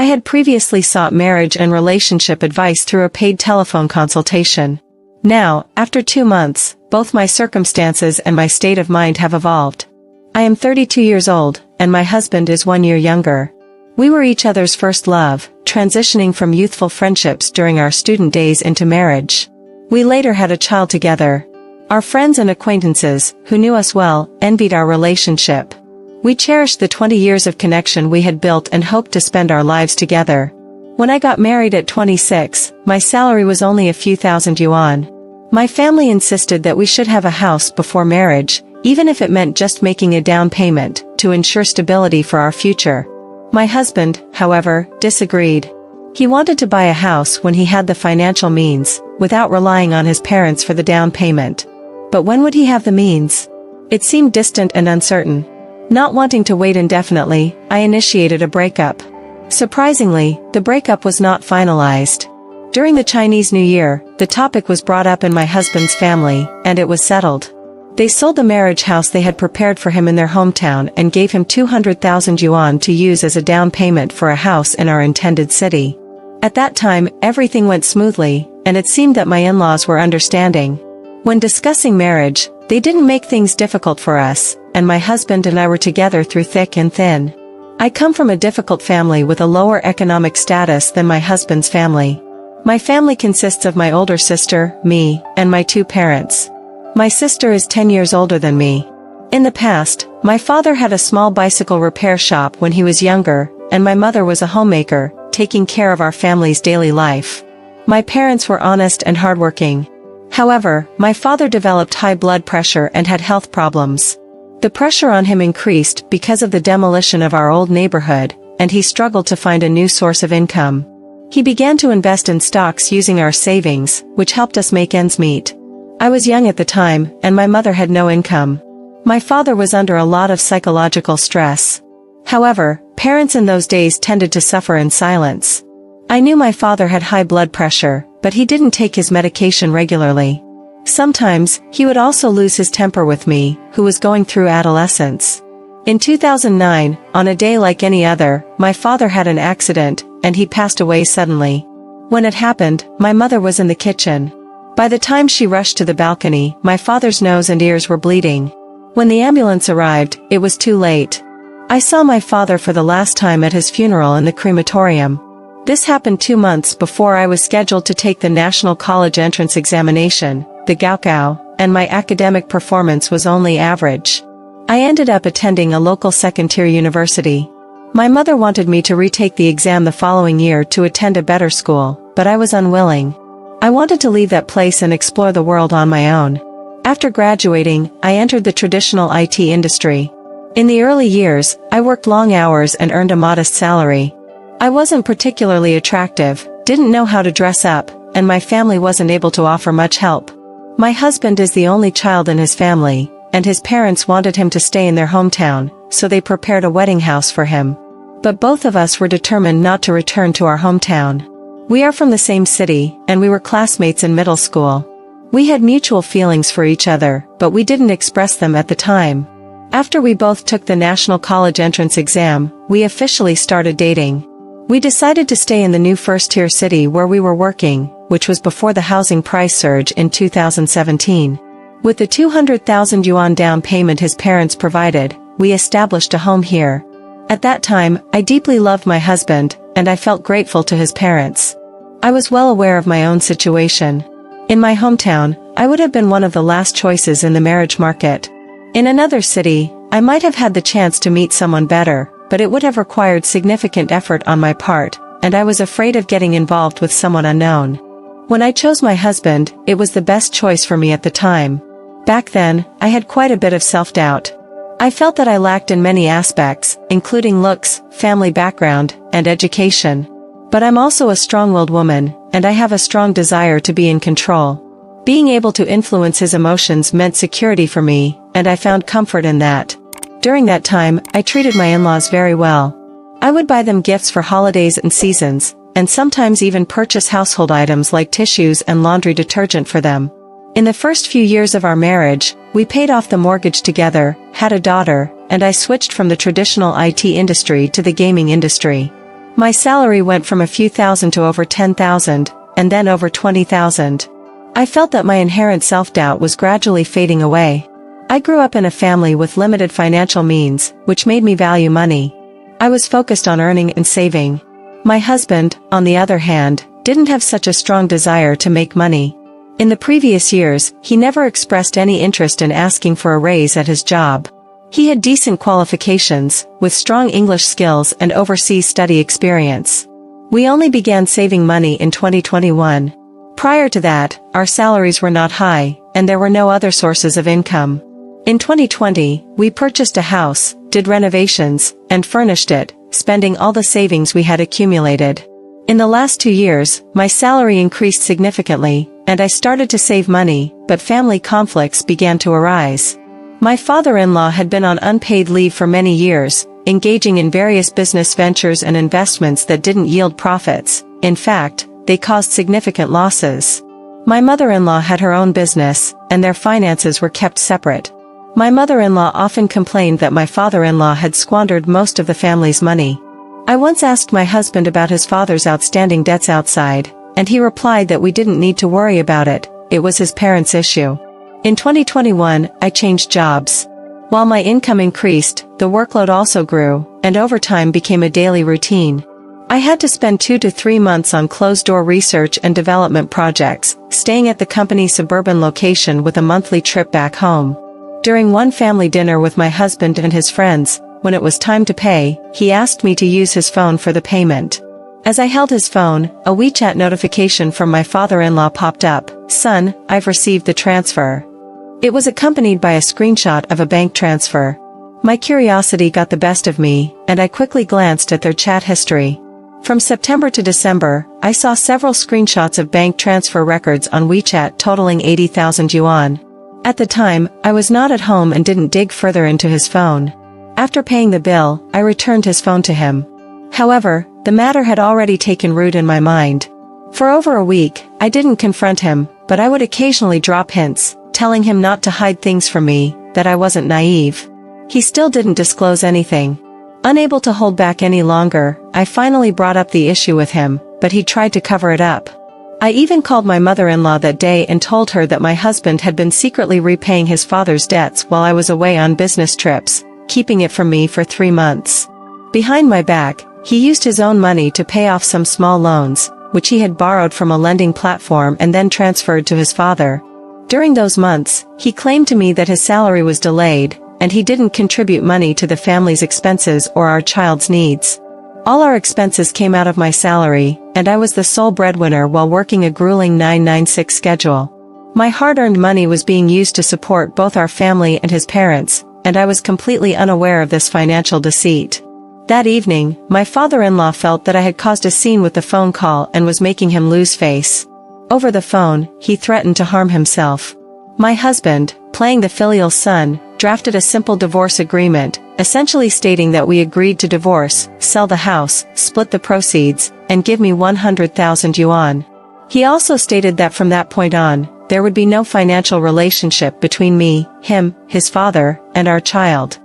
had previously sought marriage and relationship advice through a paid telephone consultation. Now, after 2 months, both my circumstances and my state of mind have evolved. I am 32 years old, and my husband is 1 year younger. We were each other's first love, transitioning from youthful friendships during our student days into marriage. We later had a child together. Our friends and acquaintances, who knew us well, envied our relationship. We cherished the 20 years of connection we had built and hoped to spend our lives together. When I got married at 26, my salary was only a few thousand yuan. My family insisted that we should have a house before marriage, even if it meant just making a down payment, to ensure stability for our future. My husband, however, disagreed. He wanted to buy a house when he had the financial means, without relying on his parents for the down payment. But when would he have the means? It seemed distant and uncertain. Not wanting to wait indefinitely, I initiated a breakup. Surprisingly, the breakup was not finalized. During the Chinese New Year, the topic was brought up in my husband's family, and it was settled. They sold the marriage house they had prepared for him in their hometown and gave him 200,000 yuan to use as a down payment for a house in our intended city. At that time, everything went smoothly, and it seemed that my in-laws were understanding. When discussing marriage, they didn't make things difficult for us, and my husband and I were together through thick and thin. I come from a difficult family with a lower economic status than my husband's family. My family consists of my older sister, me, and my 2 parents. My sister is 10 years older than me. In the past, my father had a small bicycle repair shop when he was younger, and my mother was a homemaker, taking care of our family's daily life. My parents were honest and hardworking. However, my father developed high blood pressure and had health problems. The pressure on him increased because of the demolition of our old neighborhood, and he struggled to find a new source of income. He began to invest in stocks using our savings, which helped us make ends meet. I was young at the time, and my mother had no income. My father was under a lot of psychological stress. However, parents in those days tended to suffer in silence. I knew my father had high blood pressure, but he didn't take his medication regularly. Sometimes, he would also lose his temper with me, who was going through adolescence. In 2009, on a day like any other, my father had an accident, and he passed away suddenly. When it happened, my mother was in the kitchen. By the time she rushed to the balcony, my father's nose and ears were bleeding. When the ambulance arrived, it was too late. I saw my father for the last time at his funeral in the crematorium. This happened 2 months before I was scheduled to take the National College Entrance Examination, the Gaokao, and my academic performance was only average. I ended up attending a local second-tier university. My mother wanted me to retake the exam the following year to attend a better school, but I was unwilling. I wanted to leave that place and explore the world on my own. After graduating, I entered the traditional IT industry. In the early years, I worked long hours and earned a modest salary. I wasn't particularly attractive, didn't know how to dress up, and my family wasn't able to offer much help. My husband is the only child in his family, and his parents wanted him to stay in their hometown, so they prepared a wedding house for him. But both of us were determined not to return to our hometown. We are from the same city, and we were classmates in middle school. We had mutual feelings for each other, but we didn't express them at the time. After we both took the National College Entrance exam, we officially started dating. We decided to stay in the new first-tier city where we were working, which was before the housing price surge in 2017. With the 200,000 yuan down payment his parents provided, we established a home here. At that time, I deeply loved my husband, and I felt grateful to his parents. I was well aware of my own situation. In my hometown, I would have been one of the last choices in the marriage market. In another city, I might have had the chance to meet someone better, but it would have required significant effort on my part, and I was afraid of getting involved with someone unknown. When I chose my husband, it was the best choice for me at the time. Back then, I had quite a bit of self-doubt. I felt that I lacked in many aspects, including looks, family background, and education. But I'm also a strong-willed woman, and I have a strong desire to be in control. Being able to influence his emotions meant security for me, and I found comfort in that. During that time, I treated my in-laws very well. I would buy them gifts for holidays and seasons, and sometimes even purchase household items like tissues and laundry detergent for them. In the first few years of our marriage, we paid off the mortgage together, had a daughter, and I switched from the traditional IT industry to the gaming industry. My salary went from a few thousand to over 10,000, and then over 20,000. I felt that my inherent self-doubt was gradually fading away. I grew up in a family with limited financial means, which made me value money. I was focused on earning and saving. My husband, on the other hand, didn't have such a strong desire to make money. In the previous years, he never expressed any interest in asking for a raise at his job. He had decent qualifications, with strong English skills and overseas study experience. We only began saving money in 2021. Prior to that, our salaries were not high, and there were no other sources of income. In 2020, we purchased a house, did renovations, and furnished it, spending all the savings we had accumulated. In the last 2 years, my salary increased significantly, and I started to save money, but family conflicts began to arise. My father-in-law had been on unpaid leave for many years, engaging in various business ventures and investments that didn't yield profits. In fact, they caused significant losses. My mother-in-law had her own business, and their finances were kept separate. My mother-in-law often complained that my father-in-law had squandered most of the family's money. I once asked my husband about his father's outstanding debts outside, and he replied that we didn't need to worry about it was his parents' issue. In 2021, I changed jobs. While my income increased, the workload also grew, and overtime became a daily routine. I had to spend 2 to 3 months on closed-door research and development projects, staying at the company's suburban location with a monthly trip back home. During one family dinner with my husband and his friends, when it was time to pay, he asked me to use his phone for the payment. As I held his phone, a WeChat notification from my father-in-law popped up. "Son, I've received the transfer." It was accompanied by a screenshot of a bank transfer. My curiosity got the best of me, and I quickly glanced at their chat history. From September to December, I saw several screenshots of bank transfer records on WeChat totaling 80,000 yuan. At the time, I was not at home and didn't dig further into his phone. After paying the bill, I returned his phone to him. However, the matter had already taken root in my mind. For over a week, I didn't confront him, but I would occasionally drop hints, telling him not to hide things from me, that I wasn't naive. He still didn't disclose anything. Unable to hold back any longer, I finally brought up the issue with him, but he tried to cover it up. I even called my mother-in-law that day and told her that my husband had been secretly repaying his father's debts while I was away on business trips, keeping it from me for 3 months. Behind my back, he used his own money to pay off some small loans, which he had borrowed from a lending platform and then transferred to his father. During those months, he claimed to me that his salary was delayed, and he didn't contribute money to the family's expenses or our child's needs. All our expenses came out of my salary, and I was the sole breadwinner while working a grueling 996 schedule. My hard-earned money was being used to support both our family and his parents, and I was completely unaware of this financial deceit. That evening, my father-in-law felt that I had caused a scene with the phone call and was making him lose face. Over the phone, he threatened to harm himself. My husband, playing the filial son, drafted a simple divorce agreement, essentially stating that we agreed to divorce, sell the house, split the proceeds, and give me 100,000 yuan. He also stated that from that point on, there would be no financial relationship between me, him, his father, and our child.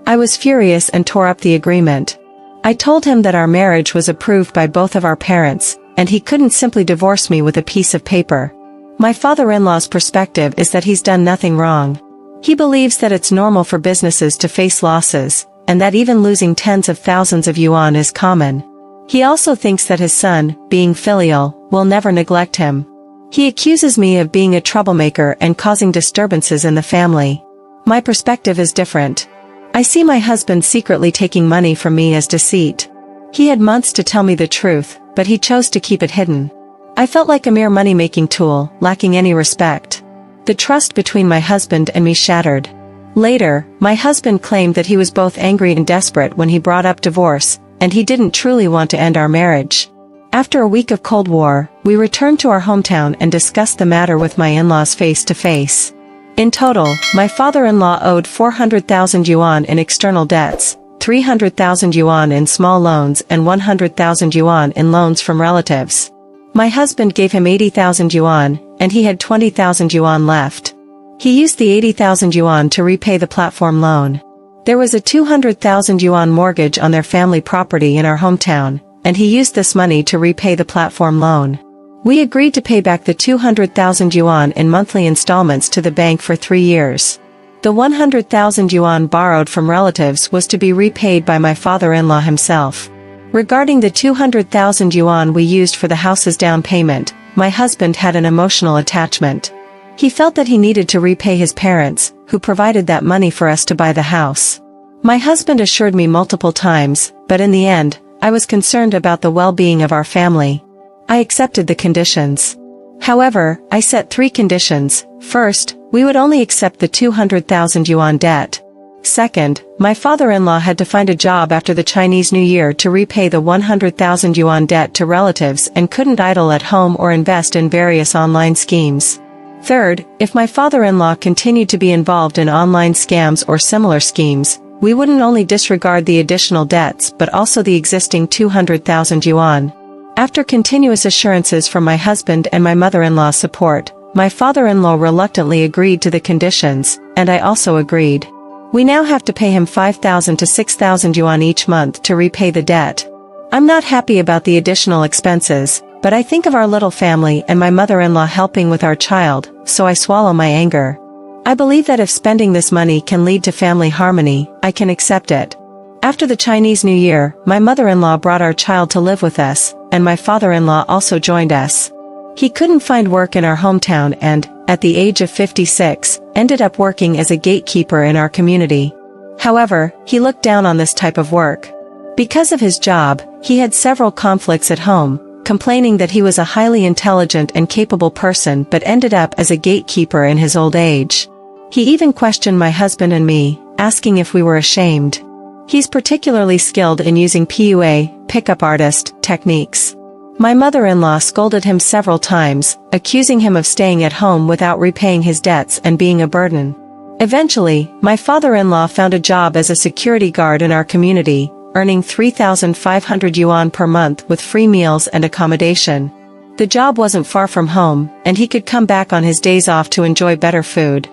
I was furious and tore up the agreement. I told him that our marriage was approved by both of our parents, and he couldn't simply divorce me with a piece of paper. My father-in-law's perspective is that he's done nothing wrong. He believes that it's normal for businesses to face losses, and that even losing tens of thousands of yuan is common. He also thinks that his son, being filial, will never neglect him. He accuses me of being a troublemaker and causing disturbances in the family. My perspective is different. I see my husband secretly taking money from me as deceit. He had months to tell me the truth, but he chose to keep it hidden. I felt like a mere money-making tool, lacking any respect. The trust between my husband and me shattered. Later, my husband claimed that he was both angry and desperate when he brought up divorce, and he didn't truly want to end our marriage. After a week of Cold War, we returned to our hometown and discussed the matter with my in-laws face to face. In total, my father-in-law owed 400,000 yuan in external debts, 300,000 yuan in small loans and 100,000 yuan in loans from relatives. My husband gave him 80,000 yuan, and he had 20,000 yuan left. He used the 80,000 yuan to repay the platform loan. There was a 200,000 yuan mortgage on their family property in our hometown, and he used this money to repay the platform loan. We agreed to pay back the 200,000 yuan in monthly installments to the bank for 3 years. The 100,000 yuan borrowed from relatives was to be repaid by my father-in-law himself. Regarding the 200,000 yuan we used for the house's down payment, my husband had an emotional attachment. He felt that he needed to repay his parents, who provided that money for us to buy the house. My husband assured me multiple times, but in the end, I was concerned about the well-being of our family. I accepted the conditions. However, I set 3 conditions. First, we would only accept the 200,000 yuan debt. Second, my father-in-law had to find a job after the Chinese New Year to repay the 100,000 yuan debt to relatives and couldn't idle at home or invest in various online schemes. Third, if my father-in-law continued to be involved in online scams or similar schemes, we wouldn't only disregard the additional debts but also the existing 200,000 yuan. After continuous assurances from my husband and my mother-in-law's support, my father-in-law reluctantly agreed to the conditions, and I also agreed. We now have to pay him 5,000 to 6,000 yuan each month to repay the debt. I'm not happy about the additional expenses, but I think of our little family and my mother-in-law helping with our child, so I swallow my anger. I believe that if spending this money can lead to family harmony, I can accept it. After the Chinese New Year, my mother-in-law brought our child to live with us, and my father-in-law also joined us. He couldn't find work in our hometown and, at the age of 56, ended up working as a gatekeeper in our community. However, he looked down on this type of work. Because of his job, he had several conflicts at home, complaining that he was a highly intelligent and capable person but ended up as a gatekeeper in his old age. He even questioned my husband and me, asking if we were ashamed. He's particularly skilled in using PUA, pickup artist, techniques. My mother-in-law scolded him several times, accusing him of staying at home without repaying his debts and being a burden. Eventually, my father-in-law found a job as a security guard in our community, earning 3,500 yuan per month with free meals and accommodation. The job wasn't far from home, and he could come back on his days off to enjoy better food.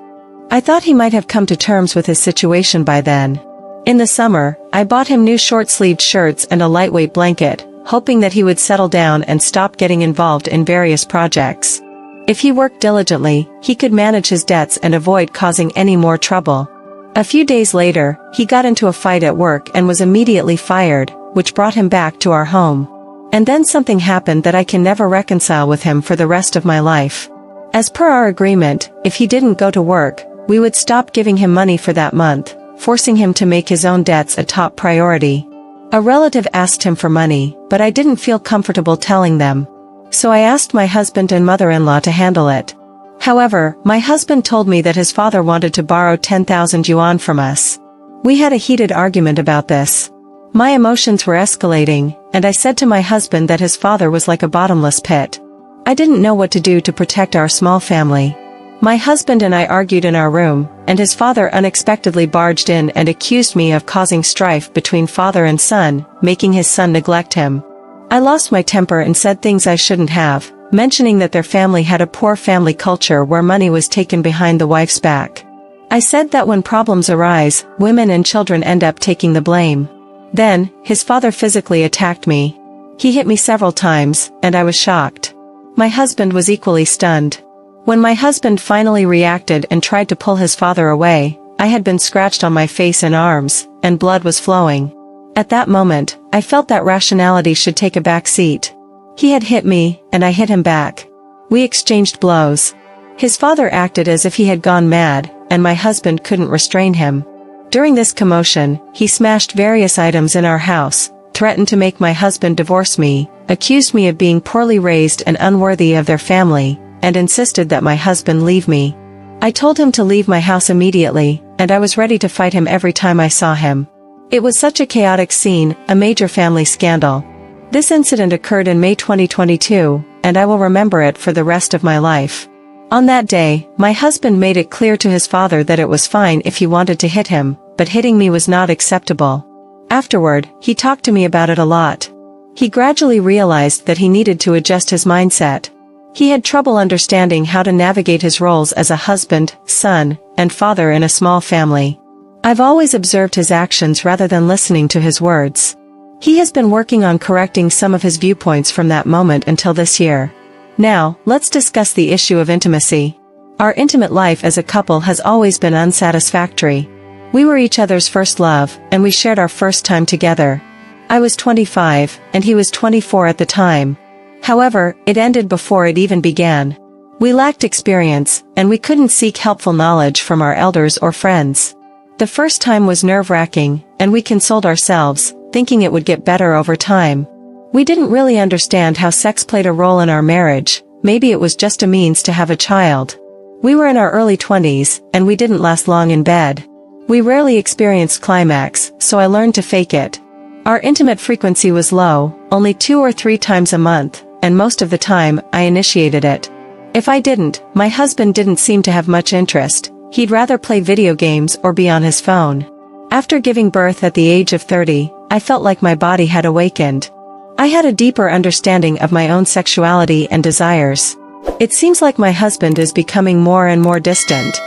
I thought he might have come to terms with his situation by then. In the summer, I bought him new short-sleeved shirts and a lightweight blanket, hoping that he would settle down and stop getting involved in various projects. If he worked diligently, he could manage his debts and avoid causing any more trouble. A few days later, he got into a fight at work and was immediately fired, which brought him back to our home. And then something happened that I can never reconcile with him for the rest of my life. As per our agreement, if he didn't go to work, we would stop giving him money for that month, forcing him to make his own debts a top priority. A relative asked him for money, but I didn't feel comfortable telling them. So I asked my husband and mother-in-law to handle it. However, my husband told me that his father wanted to borrow 10,000 yuan from us. We had a heated argument about this. My emotions were escalating, and I said to my husband that his father was like a bottomless pit. I didn't know what to do to protect our small family. My husband and I argued in our room, and his father unexpectedly barged in and accused me of causing strife between father and son, making his son neglect him. I lost my temper and said things I shouldn't have, mentioning that their family had a poor family culture where money was taken behind the wife's back. I said that when problems arise, women and children end up taking the blame. Then, his father physically attacked me. He hit me several times, and I was shocked. My husband was equally stunned. When my husband finally reacted and tried to pull his father away, I had been scratched on my face and arms, and blood was flowing. At that moment, I felt that rationality should take a back seat. He had hit me, and I hit him back. We exchanged blows. His father acted as if he had gone mad, and my husband couldn't restrain him. During this commotion, he smashed various items in our house, threatened to make my husband divorce me, accused me of being poorly raised and unworthy of their family, and insisted that my husband leave me. I told him to leave my house immediately, and I was ready to fight him every time I saw him. It was such a chaotic scene, a major family scandal. This incident occurred in May 2022, and I will remember it for the rest of my life. On that day, my husband made it clear to his father that it was fine if he wanted to hit him, but hitting me was not acceptable. Afterward, he talked to me about it a lot. He gradually realized that he needed to adjust his mindset. He had trouble understanding how to navigate his roles as a husband, son, and father in a small family. I've always observed his actions rather than listening to his words. He has been working on correcting some of his viewpoints from that moment until this year. Now, let's discuss the issue of intimacy. Our intimate life as a couple has always been unsatisfactory. We were each other's first love, and we shared our first time together. I was 25, and he was 24 at the time. However, it ended before it even began. We lacked experience, and we couldn't seek helpful knowledge from our elders or friends. The first time was nerve-wracking, and we consoled ourselves, thinking it would get better over time. We didn't really understand how sex played a role in our marriage. Maybe it was just a means to have a child. We were in our early 20s, and we didn't last long in bed. We rarely experienced climax, so I learned to fake it. Our intimate frequency was low, only 2 or 3 times a month, and most of the time, I initiated it. If I didn't, my husband didn't seem to have much interest. He'd rather play video games or be on his phone. After giving birth at the age of 30, I felt like my body had awakened. I had a deeper understanding of my own sexuality and desires. It seems like my husband is becoming more and more distant.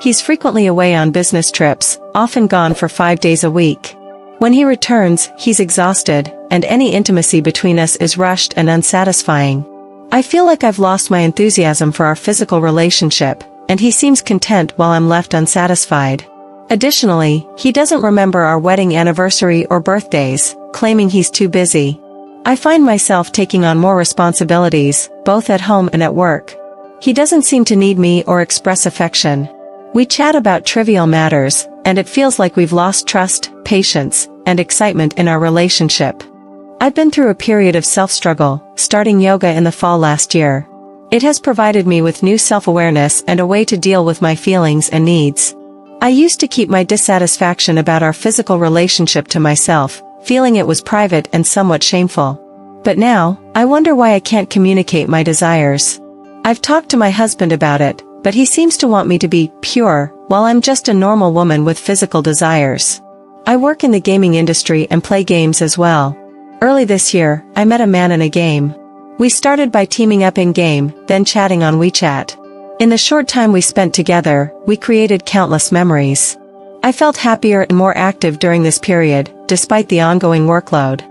He's frequently away on business trips, often gone for 5 days a week. When he returns, he's exhausted, and any intimacy between us is rushed and unsatisfying. I feel like I've lost my enthusiasm for our physical relationship, and he seems content while I'm left unsatisfied. Additionally, he doesn't remember our wedding anniversary or birthdays, claiming he's too busy. I find myself taking on more responsibilities, both at home and at work. He doesn't seem to need me or express affection. We chat about trivial matters, and it feels like we've lost trust, patience, and excitement in our relationship. I've been through a period of self-struggle, starting yoga in the fall last year. It has provided me with new self-awareness and a way to deal with my feelings and needs. I used to keep my dissatisfaction about our physical relationship to myself, feeling it was private and somewhat shameful. But now, I wonder why I can't communicate my desires. I've talked to my husband about it, but he seems to want me to be pure, while I'm just a normal woman with physical desires. I work in the gaming industry and play games as well. Early this year, I met a man in a game. We started by teaming up in-game, then chatting on WeChat. In the short time we spent together, we created countless memories. I felt happier and more active during this period, despite the ongoing workload.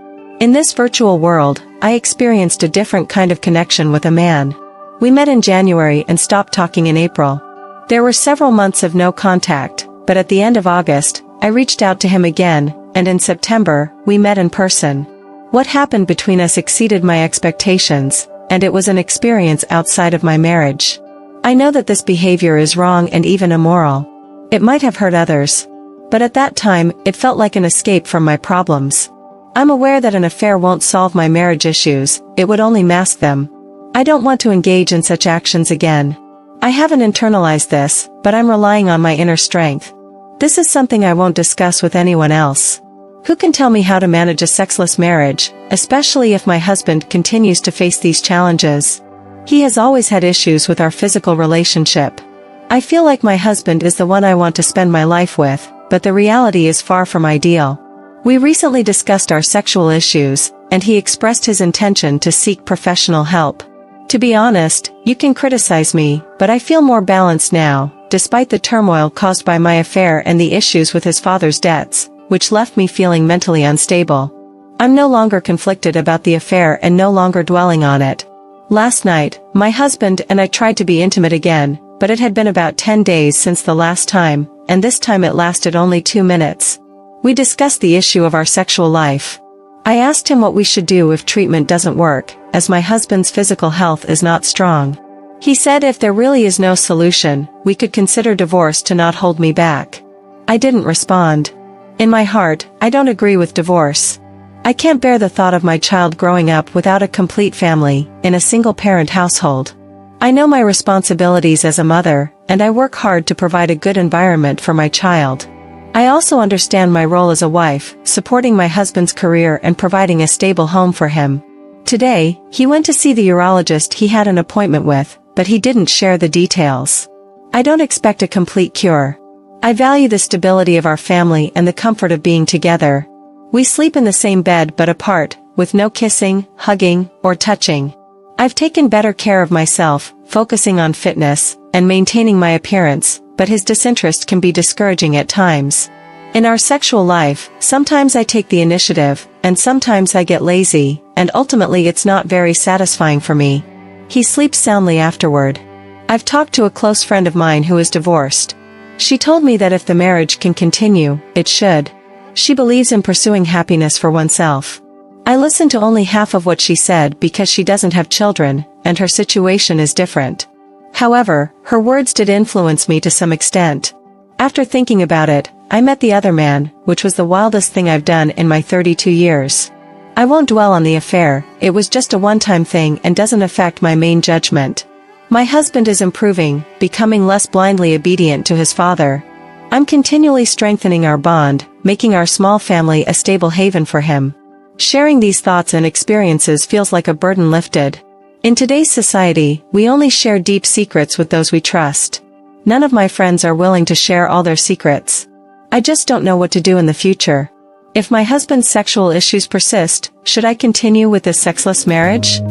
In this virtual world, I experienced a different kind of connection with a man. We met in January and stopped talking in April. There were several months of no contact, but at the end of August, I reached out to him again, and in September, we met in person. What happened between us exceeded my expectations, and it was an experience outside of my marriage. I know that this behavior is wrong and even immoral. It might have hurt others. But at that time, it felt like an escape from my problems. I'm aware that an affair won't solve my marriage issues, it would only mask them. I don't want to engage in such actions again. I haven't internalized this, but I'm relying on my inner strength. This is something I won't discuss with anyone else. Who can tell me how to manage a sexless marriage, especially if my husband continues to face these challenges? He has always had issues with our physical relationship. I feel like my husband is the one I want to spend my life with, but the reality is far from ideal. We recently discussed our sexual issues, and he expressed his intention to seek professional help. To be honest, you can criticize me, but I feel more balanced now, despite the turmoil caused by my affair and the issues with his father's debts, which left me feeling mentally unstable. I'm no longer conflicted about the affair and no longer dwelling on it. Last night, my husband and I tried to be intimate again, but it had been about 10 days since the last time, and this time it lasted only 2 minutes. We discussed the issue of our sexual life. I asked him what we should do if treatment doesn't work, as my husband's physical health is not strong. He said if there really is no solution, we could consider divorce to not hold me back. I didn't respond. In my heart, I don't agree with divorce. I can't bear the thought of my child growing up without a complete family, in a single-parent household. I know my responsibilities as a mother, and I work hard to provide a good environment for my child. I also understand my role as a wife, supporting my husband's career and providing a stable home for him. Today, he went to see the urologist he had an appointment with, but he didn't share the details. I don't expect a complete cure. I value the stability of our family and the comfort of being together. We sleep in the same bed but apart, with no kissing, hugging, or touching. I've taken better care of myself, focusing on fitness, and maintaining my appearance, but his disinterest can be discouraging at times. In our sexual life, sometimes I take the initiative, and sometimes I get lazy, and ultimately it's not very satisfying for me. He sleeps soundly afterward. I've talked to a close friend of mine who is divorced. She told me that if the marriage can continue, it should. She believes in pursuing happiness for oneself. I listened to only half of what she said because she doesn't have children, and her situation is different. However, her words did influence me to some extent. After thinking about it, I met the other man, which was the wildest thing I've done in my 32 years. I won't dwell on the affair, it was just a one-time thing and doesn't affect my main judgment. My husband is improving, becoming less blindly obedient to his father. I'm continually strengthening our bond, making our small family a stable haven for him. Sharing these thoughts and experiences feels like a burden lifted. In today's society, we only share deep secrets with those we trust. None of my friends are willing to share all their secrets. I just don't know what to do in the future. If my husband's sexual issues persist, should I continue with this sexless marriage?